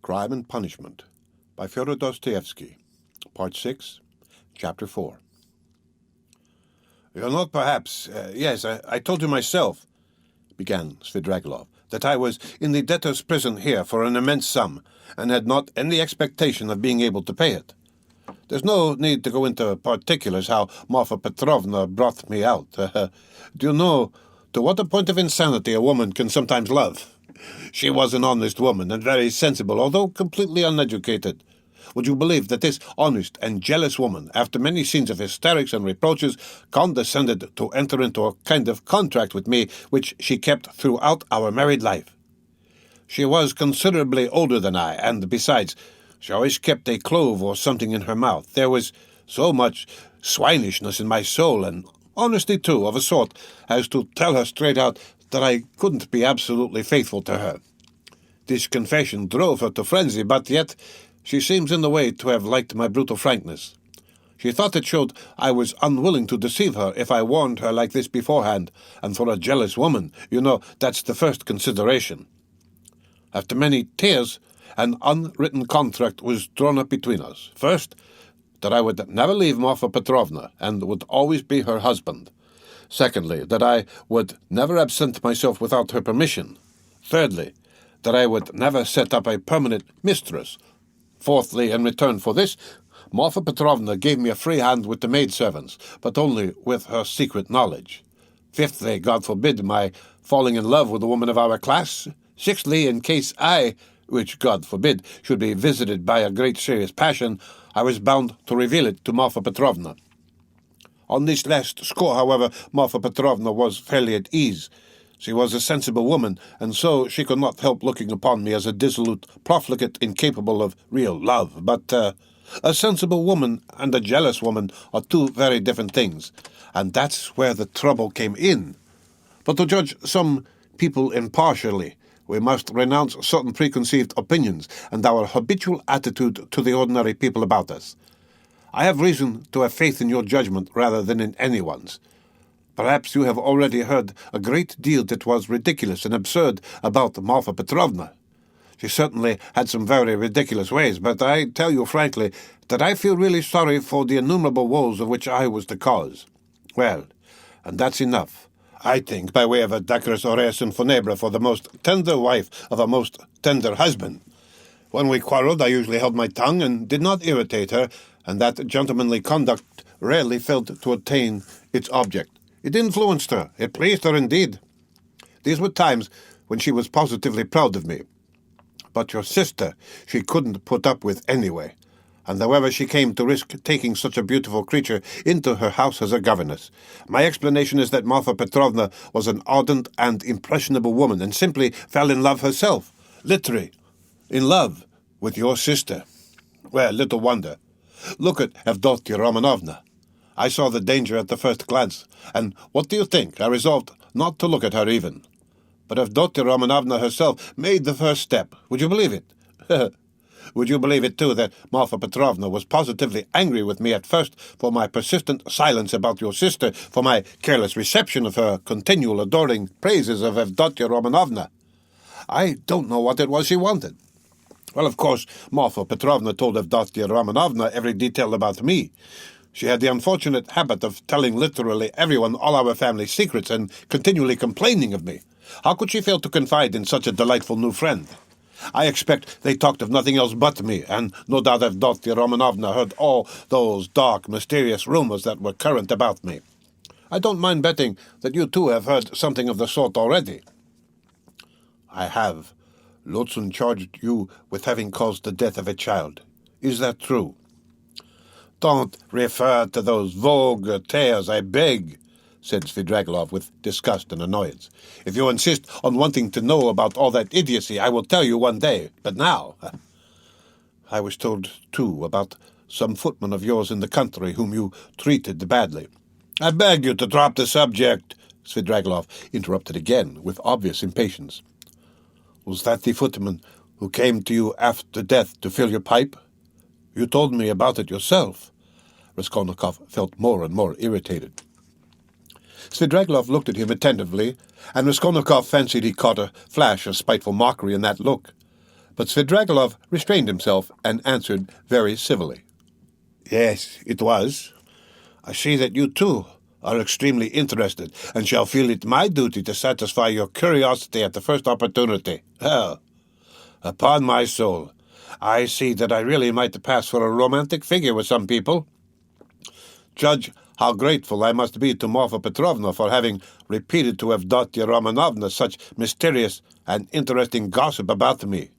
Crime and Punishment by Fyodor Dostoyevsky, Part 6, Chapter 4. "You're not perhaps, yes, I told you myself," began Svidrigailov, "that I was in the debtor's prison here for an immense sum, and had not any expectation of being able to pay it. There's no need to go into particulars how Marfa Petrovana brought me out. Do you know to what a point of insanity a woman can sometimes love? She was an honest woman, and very sensible, although completely uneducated. Would you believe that this honest and jealous woman, after many scenes of hysterics and reproaches, condescended to enter into a kind of contract with me which she kept throughout our married life? She was considerably older than I, and besides, she always kept a clove or something in her mouth. There was so much swinishness in my soul, and honesty, too, of a sort, as to tell her straight out that I couldn't be absolutely faithful to her. This confession drove her to frenzy, but yet she seems in the way to have liked my brutal frankness. She thought it showed I was unwilling to deceive her if I warned her like this beforehand, and for a jealous woman, you know, that's the first consideration. After many tears, an unwritten contract was drawn up between us. First, that I would never leave Marfa Petrovna, and would always be her husband. Secondly, that I would never absent myself without her permission. Thirdly, that I would never set up a permanent mistress. Fourthly, in return for this, Marfa Petrovna gave me a free hand with the maidservants, but only with her secret knowledge. Fifthly, God forbid my falling in love with a woman of our class. Sixthly, in case I, which God forbid, should be visited by a great serious passion, I was bound to reveal it to Marfa Petrovna. On this last score, however, Marfa Petrovna was fairly at ease. She was a sensible woman, and so she could not help looking upon me as a dissolute profligate incapable of real love. But a sensible woman and a jealous woman are two very different things, and that's where the trouble came in. But to judge some people impartially, we must renounce certain preconceived opinions and our habitual attitude to the ordinary people about us. I have reason to have faith in your judgment rather than in anyone's. Perhaps you have already heard a great deal that was ridiculous and absurd about Marfa Petrovna. She certainly had some very ridiculous ways, but I tell you frankly that I feel really sorry for the innumerable woes of which I was the cause. Well, and that's enough, I think, by way of a decorous oration funèbre for the most tender wife of a most tender husband. When we quarrelled, I usually held my tongue and did not irritate her, and that gentlemanly conduct rarely failed to attain its object. It influenced her. It pleased her indeed. These were times when she was positively proud of me. But your sister she couldn't put up with anyway, and however she came to risk taking such a beautiful creature into her house as a governess. My explanation is that Marfa Petrovna was an ardent and impressionable woman, and simply fell in love herself, literally, in love with your sister. Well, little wonder. Look at Avdotia Romanovna. I saw the danger at the first glance, and what do you think? I resolved not to look at her even. But Avdotia Romanovna herself made the first step. Would you believe it? Would you believe it, too, that Marfa Petrovna was positively angry with me at first for my persistent silence about your sister, for my careless reception of her continual adoring praises of Avdotia Romanovna? I don't know what it was she wanted. Well, of course, Marfa Petrovna told Avdotia Romanovna every detail about me. She had the unfortunate habit of telling literally everyone all our family secrets and continually complaining of me. How could she fail to confide in such a delightful new friend? I expect they talked of nothing else but me, and no doubt Avdotia Romanovna heard all those dark, mysterious rumors that were current about me. I don't mind betting that you too have heard something of the sort already. I have. Lutsen charged you with having caused the death of a child. Is that true? Don't refer to those vulgar tales, I beg, said Svidrigailov with disgust and annoyance. If you insist on wanting to know about all that idiocy, I will tell you one day. But now, I was told, too, about some footman of yours in the country whom you treated badly. I beg you to drop the subject, Svidrigailov interrupted again with obvious impatience. Was that the footman who came to you after death to fill your pipe? You told me about it yourself. Raskolnikov felt more and more irritated. Svidrigailov looked at him attentively, and Raskolnikov fancied he caught a flash of spiteful mockery in that look. But Svidrigailov restrained himself and answered very civilly. Yes, it was. I see that you, too, are extremely interested, and shall feel it my duty to satisfy your curiosity at the first opportunity. Well, upon my soul, I see that I really might pass for a romantic figure with some people. Judge how grateful I must be to Marfa Petrovana for having repeated to Avdotia Romanovna such mysterious and interesting gossip about me.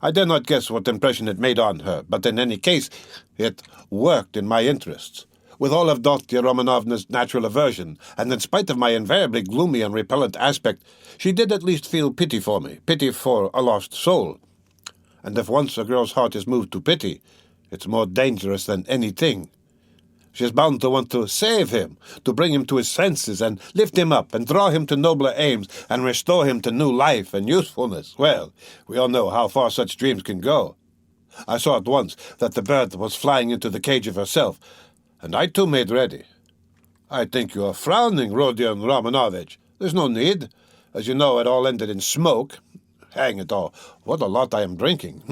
I dare not guess what impression it made on her, but in any case, it worked in my interests. With all of Avdotia Romanovna's natural aversion, and in spite of my invariably gloomy and repellent aspect, she did at least feel pity for me, pity for a lost soul. And if once a girl's heart is moved to pity, it's more dangerous than anything. She's bound to want to save him, to bring him to his senses and lift him up and draw him to nobler aims and restore him to new life and usefulness. Well, we all know how far such dreams can go. I saw at once that the bird was flying into the cage of herself, and I too made ready. I think you are frowning, Rodion Romanovich. There's no need. As you know, it all ended in smoke. Hang it all, what a lot I am drinking.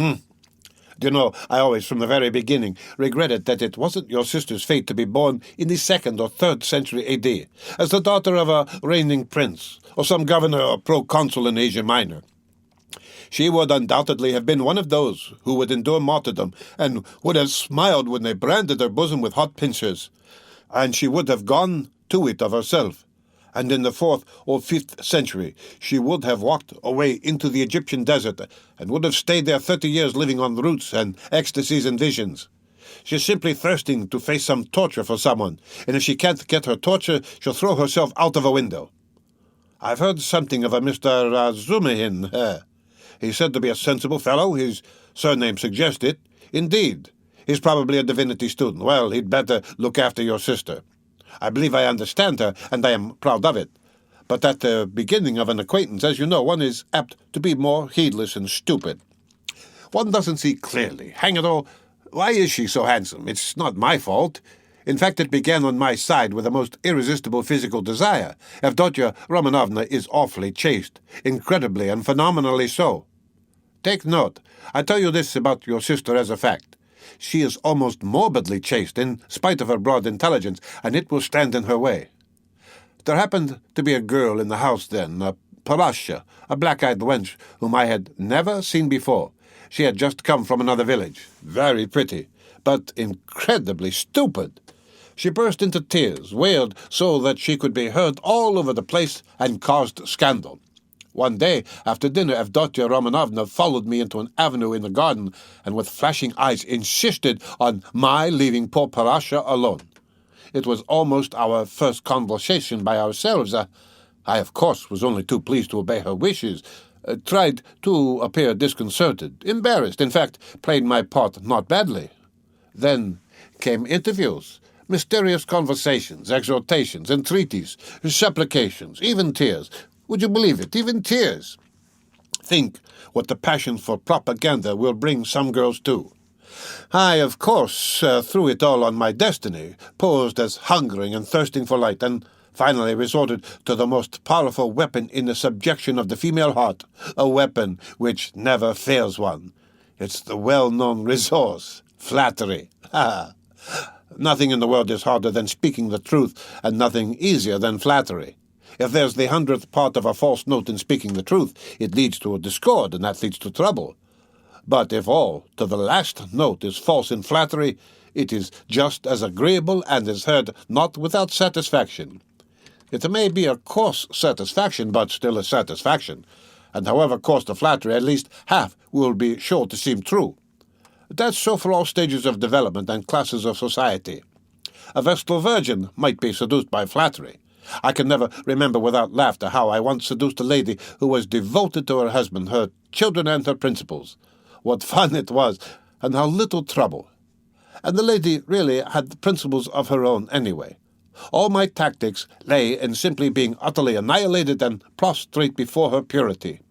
Do you know, I always, from the very beginning, regretted that it wasn't your sister's fate to be born in the 2nd or 3rd century A.D., as the daughter of a reigning prince, or some governor or proconsul in Asia Minor. She would undoubtedly have been one of those who would endure martyrdom, and would have smiled when they branded her bosom with hot pincers, and she would have gone to it of herself. And in the 4th or 5th century, she would have walked away into the Egyptian desert and would have stayed there 30 years living on roots and ecstasies and visions. She's simply thirsting to face some torture for someone, and if she can't get her torture, she'll throw herself out of a window. I've heard something of a Mr. Razumihin. He's said to be a sensible fellow. His surname suggests it. Indeed, he's probably a divinity student. Well, he'd better look after your sister. I believe I understand her, and I am proud of it. But at the beginning of an acquaintance, as you know, one is apt to be more heedless and stupid. One doesn't see clearly. Hang it all, why is she so handsome? It's not my fault. In fact, it began on my side with a most irresistible physical desire. Avdotia Romanovna is awfully chaste, incredibly and phenomenally so. Take note. I tell you this about your sister as a fact. She is almost morbidly chaste, in spite of her broad intelligence, and it will stand in her way. There happened to be a girl in the house then, a Parasha, a black-eyed wench whom I had never seen before. She had just come from another village, very pretty, but incredibly stupid. She burst into tears, wailed so that she could be heard all over the place, and caused scandal. One day, after dinner, Avdotia Romanovna followed me into an avenue in the garden, and with flashing eyes insisted on my leaving poor Parasha alone. It was almost our first conversation by ourselves. I, of course, was only too pleased to obey her wishes, tried to appear disconcerted, embarrassed, in fact, played my part not badly. Then came interviews, mysterious conversations, exhortations, entreaties, supplications, even tears. Would you believe it? Even tears. Think what the passion for propaganda will bring some girls to. I, of course, threw it all on my destiny, posed as hungering and thirsting for light, and finally resorted to the most powerful weapon in the subjection of the female heart, a weapon which never fails one. It's the well-known resource, flattery. Nothing in the world is harder than speaking the truth, and nothing easier than flattery. If there's the 100th part of a false note in speaking the truth, it leads to a discord, and that leads to trouble. But if all to the last note is false in flattery, it is just as agreeable and is heard not without satisfaction. It may be a coarse satisfaction, but still a satisfaction, and however coarse the flattery, at least half will be sure to seem true. That's so for all stages of development and classes of society. A Vestal virgin might be seduced by flattery. I can never remember without laughter how I once seduced a lady who was devoted to her husband, her children, and her principles. What fun it was, and how little trouble. And the lady really had the principles of her own anyway. All my tactics lay in simply being utterly annihilated and prostrate before her purity.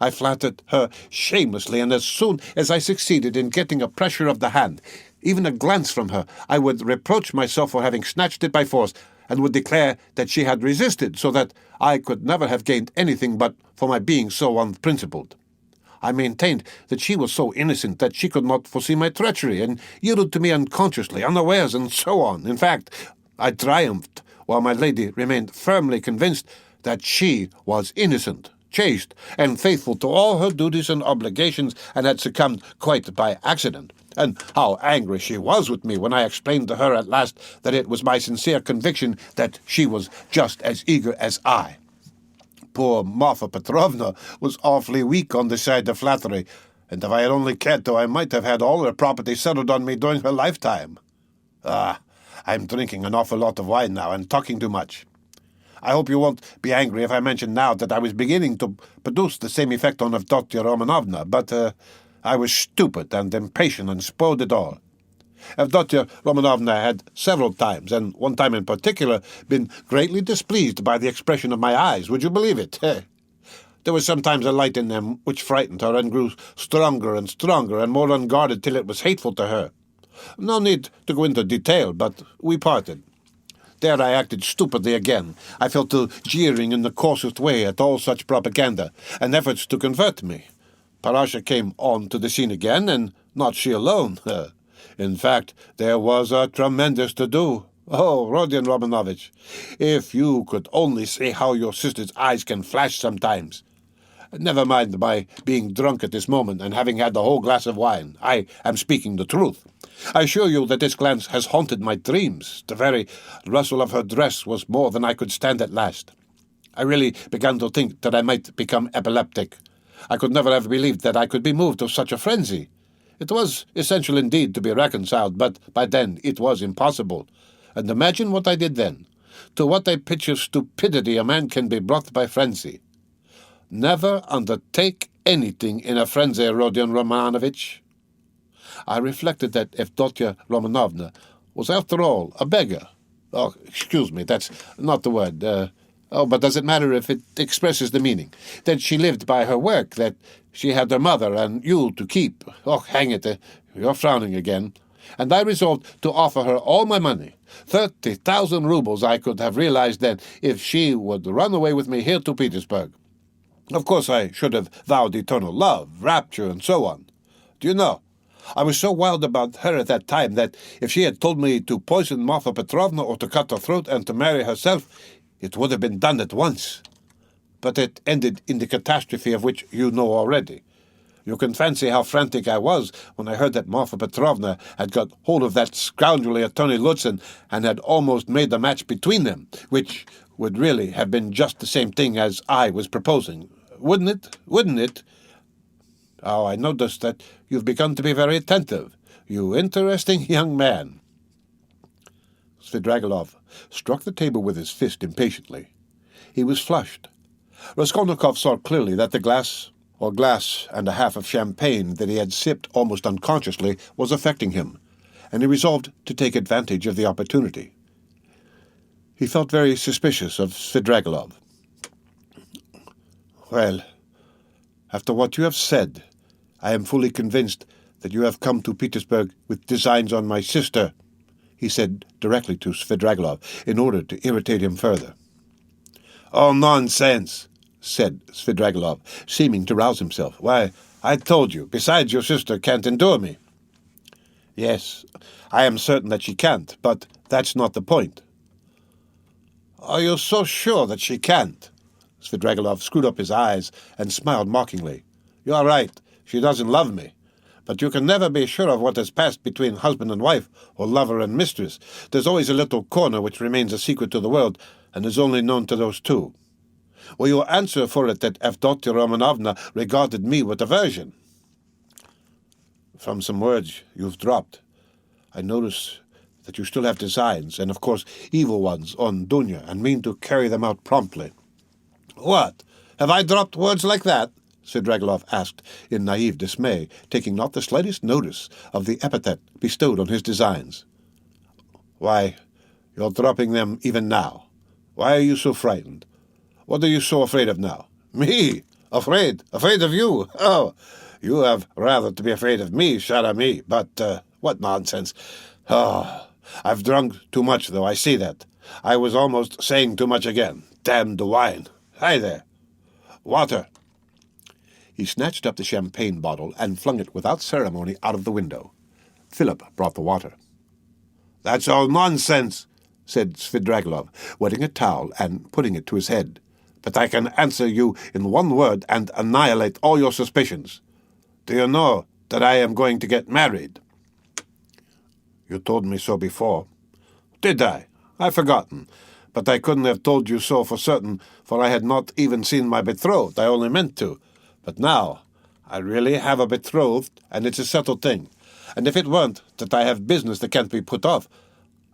I flattered her shamelessly, and as soon as I succeeded in getting a pressure of the hand, even a glance from her, I would reproach myself for having snatched it by force, and would declare that she had resisted, so that I could never have gained anything but for my being so unprincipled. I maintained that she was so innocent that she could not foresee my treachery, and yielded to me unconsciously, unawares, and so on. In fact, I triumphed, while my lady remained firmly convinced that she was innocent, chaste, and faithful to all her duties and obligations, and had succumbed quite by accident. And how angry she was with me when I explained to her at last that it was my sincere conviction that she was just as eager as I. Poor Marfa Petrovna was awfully weak on the side of flattery, and if I had only cared to, I might have had all her property settled on me during her lifetime. I'm drinking an awful lot of wine now, and talking too much. I hope you won't be angry if I mention now that I was beginning to produce the same effect on Avdotya Romanovna, but I was stupid and impatient and spoiled it all. Avdotya Romanovna had several times, and one time in particular, been greatly displeased by the expression of my eyes. Would you believe it? There was sometimes a light in them which frightened her, and grew stronger and more unguarded till it was hateful to her. No need to go into detail, but we parted. There I acted stupidly again. I fell to jeering in the coarsest way at all such propaganda, and efforts to convert me. Parasha came on to the scene again, and not she alone. In fact, there was a tremendous to-do. Oh, Rodion Romanovich, if you could only see how your sister's eyes can flash sometimes. Never mind my being drunk at this moment and having had the whole glass of wine. I am speaking the truth. I assure you that this glance has haunted my dreams. The very rustle of her dress was more than I could stand at last. I really began to think that I might become epileptic. I could never have believed that I could be moved to such a frenzy. It was essential indeed to be reconciled, but by then it was impossible. And imagine what I did then. To what a pitch of stupidity a man can be brought by frenzy. Never undertake anything in a frenzy, Rodion Romanovich. I reflected that Avdotya Romanovna was, after all, a beggar. Oh, excuse me, that's not the word. But does it matter if it expresses the meaning? That she lived by her work, that she had her mother and you to keep. Oh, hang it, you're frowning again. And I resolved to offer her all my money. 30,000 rubles I could have realized then if she would run away with me here to Petersburg. Of course, I should have vowed eternal love, rapture, and so on. Do you know, I was so wild about her at that time that if she had told me to poison Marfa Petrovna or to cut her throat and to marry herself, it would have been done at once. But it ended in the catastrophe of which you know already. You can fancy how frantic I was when I heard that Marfa Petrovna had got hold of that scoundrelly attorney Lutzen and had almost made the match between them, which would really have been just the same thing as I was proposing. Wouldn't it? Wouldn't it? Oh, I noticed that you've begun to be very attentive. You interesting young man. Svidrigailov struck the table with his fist impatiently. He was flushed. Raskolnikov saw clearly that the glass and a half of champagne that he had sipped almost unconsciously was affecting him, and he resolved to take advantage of the opportunity. He felt very suspicious of Svidrigailov. Well, after what you have said, I am fully convinced that you have come to Petersburg with designs on my sister, he said directly to Svidrigailov, in order to irritate him further. Oh, nonsense, said Svidrigailov, seeming to rouse himself. Why, I told you, besides your sister can't endure me. Yes, I am certain that she can't, but that's not the point. Are you so sure that she can't? Svidrigailov screwed up his eyes and smiled mockingly. You are right, she doesn't love me. But you can never be sure of what has passed between husband and wife, or lover and mistress. There's always a little corner which remains a secret to the world, and is only known to those two. Will you answer for it that Avdotya Romanovna regarded me with aversion? From some words you've dropped, I notice that you still have designs, and of course evil ones, on Dunya, and mean to carry them out promptly. What? Have I dropped words like that? Svidrigailov asked in naive dismay, taking not the slightest notice of the epithet bestowed on his designs. Why, you're dropping them even now. Why are you so frightened? What are you so afraid of now? Me? Afraid? Afraid of you? Oh, you have rather to be afraid of me, cher ami, but what nonsense. Oh, I've drunk too much, though, I see that. I was almost saying too much again. Damn the wine. Hi there. Water. He snatched up the champagne bottle and flung it without ceremony out of the window. Philip brought the water. "That's all nonsense," said Svidrigailov, wetting a towel and putting it to his head. "But I can answer you in one word and annihilate all your suspicions. Do you know that I am going to get married?" "You told me so before." "Did I? I've forgotten. But I couldn't have told you so for certain, for I had not even seen my betrothed. I only meant to. But now I really have a betrothed, and it's a settled thing. And if it weren't that I have business that can't be put off,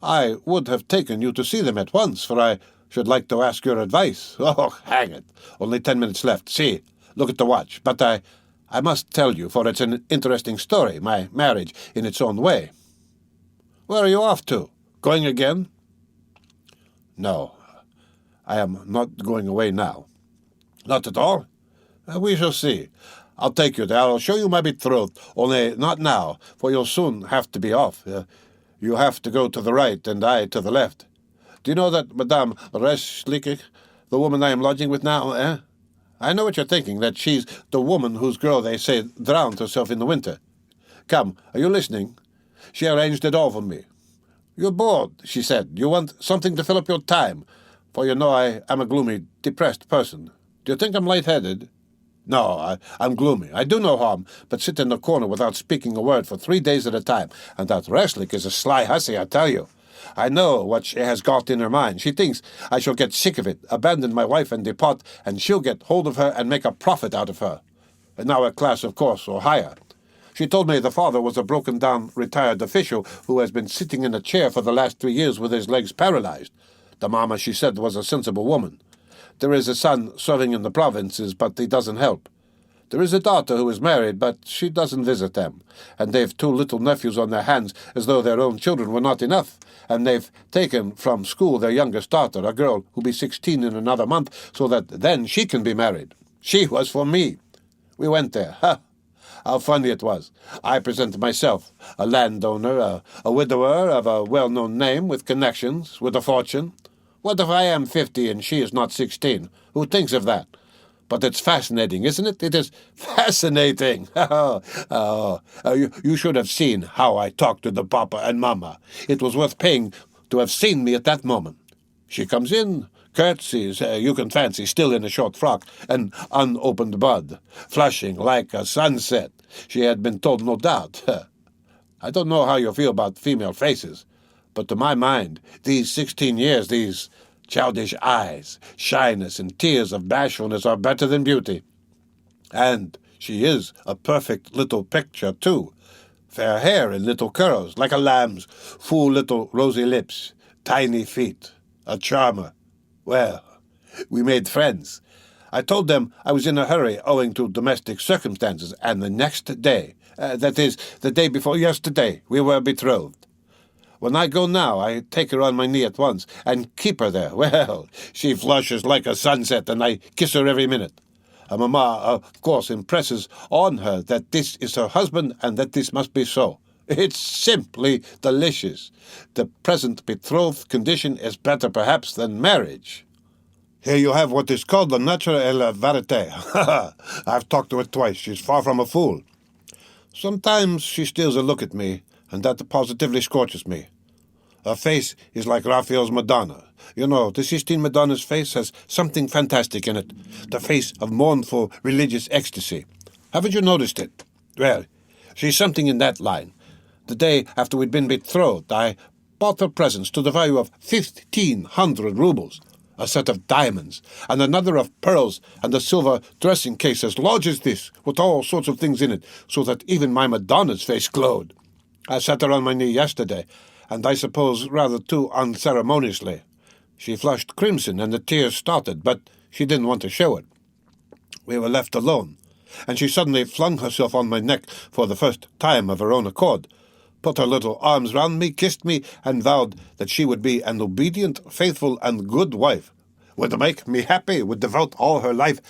I would have taken you to see them at once, for I should like to ask your advice. Oh, hang it. Only 10 minutes left. See, look at the watch. But I must tell you, for it's an interesting story, my marriage in its own way." "Where are you off to? Going again?" "No, I am not going away now." "Not at all?" We shall see. I'll take you there. I'll show you my betrothed, only not now, for you'll soon have to be off. You have to go to the right, and I to the left. Do you know that Madame Raskolnikov, the woman I am lodging with now, I know what you're thinking, that she's the woman whose girl they say drowned herself in the winter. Come, are you listening? She arranged it all for me. You're bored, she said. You want something to fill up your time, for you know I am a gloomy, depressed person. Do you think I'm light-headed? No, I'm gloomy. I do no harm, but sit in the corner without speaking a word for 3 days at a time. And that Raskolnikov is a sly hussy, I tell you. I know what she has got in her mind. She thinks I shall get sick of it, abandon my wife and depart, and she'll get hold of her and make a profit out of her. And now a class, of course, or higher. She told me the father was a broken-down retired official who has been sitting in a chair for the last 3 years with his legs paralyzed. The mamma, she said, was a sensible woman. There is a son serving in the provinces, but he doesn't help. There is a daughter who is married, but she doesn't visit them. And they've 2 little nephews on their hands, as though their own children were not enough. And they've taken from school their youngest daughter, a girl who'll be 16 in another month, so that then she can be married. She was for me. We went there. Ha! How funny it was. I presented myself, a landowner, a widower of a well-known name, with connections, with a fortune. What if I am 50 and she is not 16? Who thinks of that? But it's fascinating, isn't it? It is fascinating. You should have seen how I talked to the papa and mama. It was worth paying to have seen me at that moment. She comes in, curtsies, you can fancy, still in a short frock, an unopened bud, flushing like a sunset. She had been told, no doubt. I don't know how you feel about female faces, but to my mind, these 16 years, these childish eyes, shyness, and tears of bashfulness are better than beauty. And she is a perfect little picture, too. Fair hair in little curls, like a lamb's, full little rosy lips, tiny feet, a charmer. Well, we made friends. I told them I was in a hurry owing to domestic circumstances, and the next day, that is, the day before yesterday, we were betrothed. When I go now, I take her on my knee at once and keep her there. Well, she flushes like a sunset, and I kiss her every minute. Her mamma, of course, impresses on her that this is her husband and that this must be so. It's simply delicious. The present betrothed condition is better, perhaps, than marriage. Here you have what is called the nature et la vérité. I've talked to her twice. She's far from a fool. Sometimes she steals a look at me, and that positively scorches me. Her face is like Raphael's Madonna. You know, the Sistine Madonna's face has something fantastic in it, the face of mournful religious ecstasy. Haven't you noticed it? Well, she's something in that line. The day after we'd been betrothed, I bought her presents to the value of 1,500 rubles, a set of diamonds, and another of pearls, and a silver dressing case as large as this, with all sorts of things in it, so that even my Madonna's face glowed. I sat her on my knee yesterday, and I suppose rather too unceremoniously. She flushed crimson, and the tears started, but she didn't want to show it. We were left alone, and she suddenly flung herself on my neck for the first time of her own accord, put her little arms round me, kissed me, and vowed that she would be an obedient, faithful, and good wife, would make me happy, would devote all her life,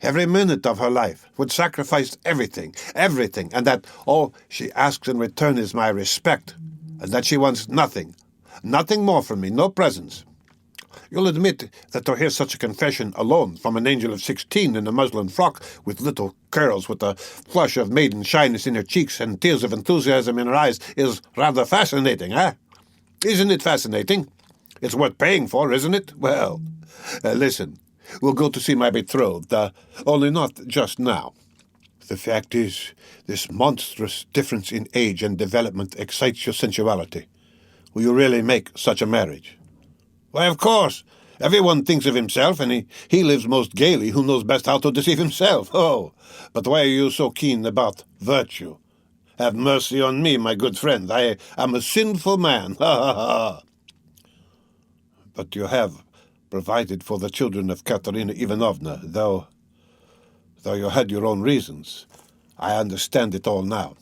every minute of her life, would sacrifice everything, and that all she asks in return is my respect, and that she wants nothing more from me, no presents. You'll admit that to hear such a confession alone from an angel of 16 in a muslin frock with little curls, with a flush of maiden shyness in her cheeks and tears of enthusiasm in her eyes is rather fascinating, eh? Isn't it fascinating? It's worth paying for, isn't it? Well, listen, we'll go to see my betrothed, only not just now. The fact is, this monstrous difference in age and development excites your sensuality. Will you really make such a marriage? Why, of course. Everyone thinks of himself, and he lives most gaily who knows best how to deceive himself. Oh, but why are you so keen about virtue? Have mercy on me, my good friend. I am a sinful man. Ha, ha, ha. But you have provided for the children of Katerina Ivanovna, though you had your own reasons. I understand it all now.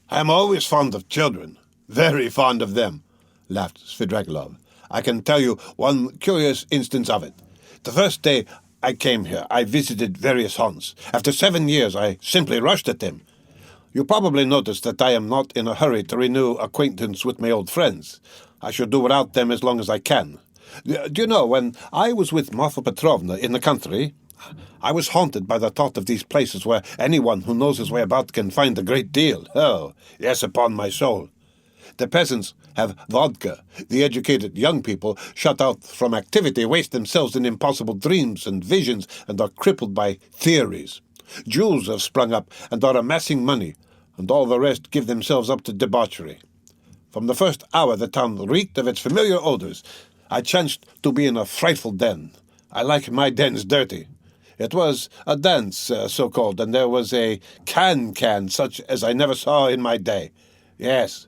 I am always fond of children. Very fond of them, laughed Svidrigailov. I can tell you one curious instance of it. The first day I came here, I visited various haunts. After 7 years, I simply rushed at them. You probably noticed that I am not in a hurry to renew acquaintance with my old friends. I should do without them as long as I can. Do you know, when I was with Marfa Petrovana in the country, I was haunted by the thought of these places where anyone who knows his way about can find a great deal. Oh, yes, upon my soul. The peasants have vodka. The educated young people, shut out from activity, waste themselves in impossible dreams and visions and are crippled by theories. Jews have sprung up and are amassing money, and all the rest give themselves up to debauchery. From the first hour the town reeked of its familiar odors. I chanced to be in a frightful den. I like my dens dirty. It was a dance, so-called, and there was a can such as I never saw in my day. Yes,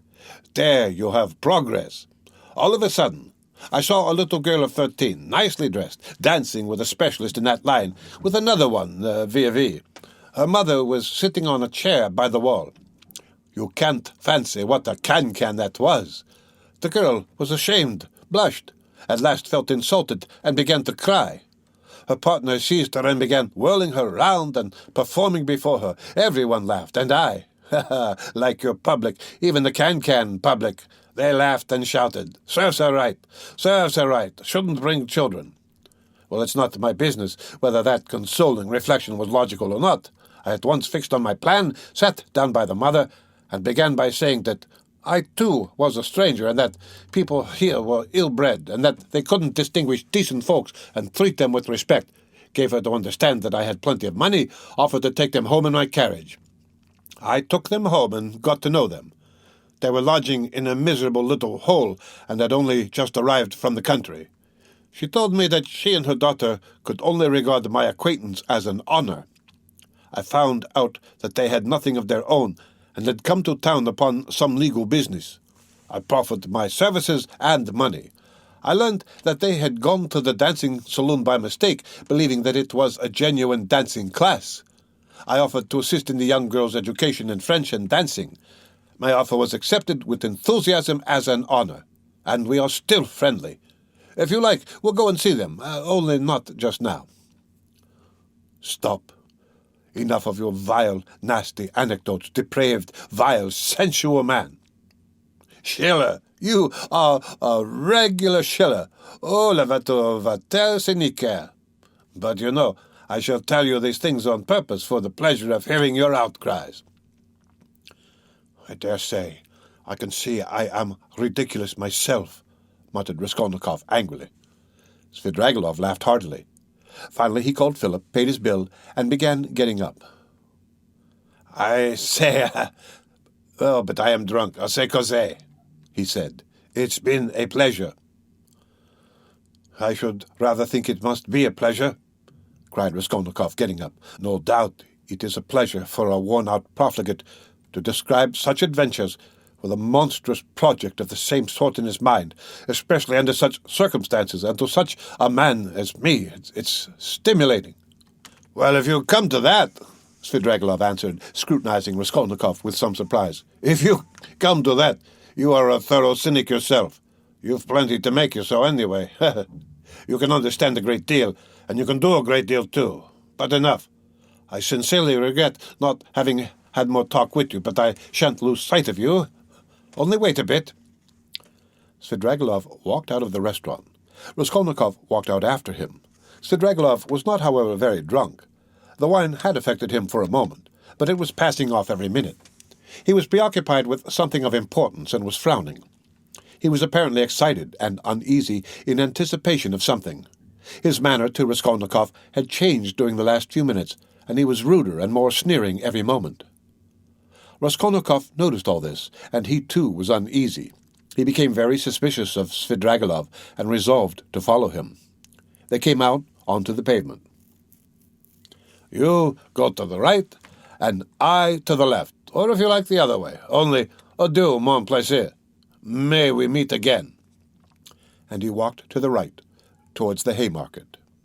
there you have progress. All of a sudden, I saw a little girl of 13, nicely dressed, dancing with a specialist in that line, with another one, vis-a-vis. Her mother was sitting on a chair by the wall. You can't fancy what a can that was. The girl was ashamed, blushed, at last felt insulted, and began to cry. Her partner seized her and began whirling her round and performing before her. Everyone laughed, and I, like your public, even the can public, they laughed and shouted, "Serves her right, serves her right, shouldn't bring children." Well, it's not my business whether that consoling reflection was logical or not. I at once fixed on my plan, sat down by the mother, and began by saying that I, too, was a stranger, and that people here were ill-bred, and that they couldn't distinguish decent folks and treat them with respect. Gave her to understand that I had plenty of money, offered to take them home in my carriage. I took them home and got to know them. They were lodging in a miserable little hole, and had only just arrived from the country. She told me that she and her daughter could only regard my acquaintance as an honor. I found out that they had nothing of their own, and had come to town upon some legal business. I proffered my services and money. I learned that they had gone to the dancing saloon by mistake, believing that it was a genuine dancing class. I offered to assist in the young girl's education in French and dancing. My offer was accepted with enthusiasm as an honor, and we are still friendly. If you like, we'll go and see them, only not just now. Stop. Enough of your vile, nasty anecdotes, depraved, vile, sensual man. Schiller, you are a regular Schiller. Oh, levator vater seniker. But you know, I shall tell you these things on purpose for the pleasure of hearing your outcries. I dare say, I can see I am ridiculous myself, muttered Raskolnikov angrily. Svidrigailov laughed heartily. Finally he called Philip, paid his bill, and began getting up. I say, but I am drunk. C'est causé, he said. It's been a pleasure. I should rather think it must be a pleasure, cried Raskolnikov, getting up. No doubt it is a pleasure for a worn-out profligate to describe such adventures with a monstrous project of the same sort in his mind, especially under such circumstances, and to such a man as me. It's stimulating. Well, if you come to that, Svidrigailov answered, scrutinizing Raskolnikov with some surprise. If you come to that, you are a thorough cynic yourself. You've plenty to make you so anyway. You can understand a great deal, and you can do a great deal too. But enough. I sincerely regret not having had more talk with you, but I shan't lose sight of you. Only wait a bit. Svidrigailov walked out of the restaurant. Raskolnikov walked out after him. Svidrigailov was not, however, very drunk. The wine had affected him for a moment, but it was passing off every minute. He was preoccupied with something of importance and was frowning. He was apparently excited and uneasy in anticipation of something. His manner to Raskolnikov had changed during the last few minutes, and he was ruder and more sneering every moment. Raskolnikov noticed all this, and he too was uneasy. He became very suspicious of Svidrigailov and resolved to follow him. They came out onto the pavement. "You go to the right, and I to the left, or if you like the other way. Only, adieu, mon plaisir. May we meet again." And he walked to the right, towards the Haymarket.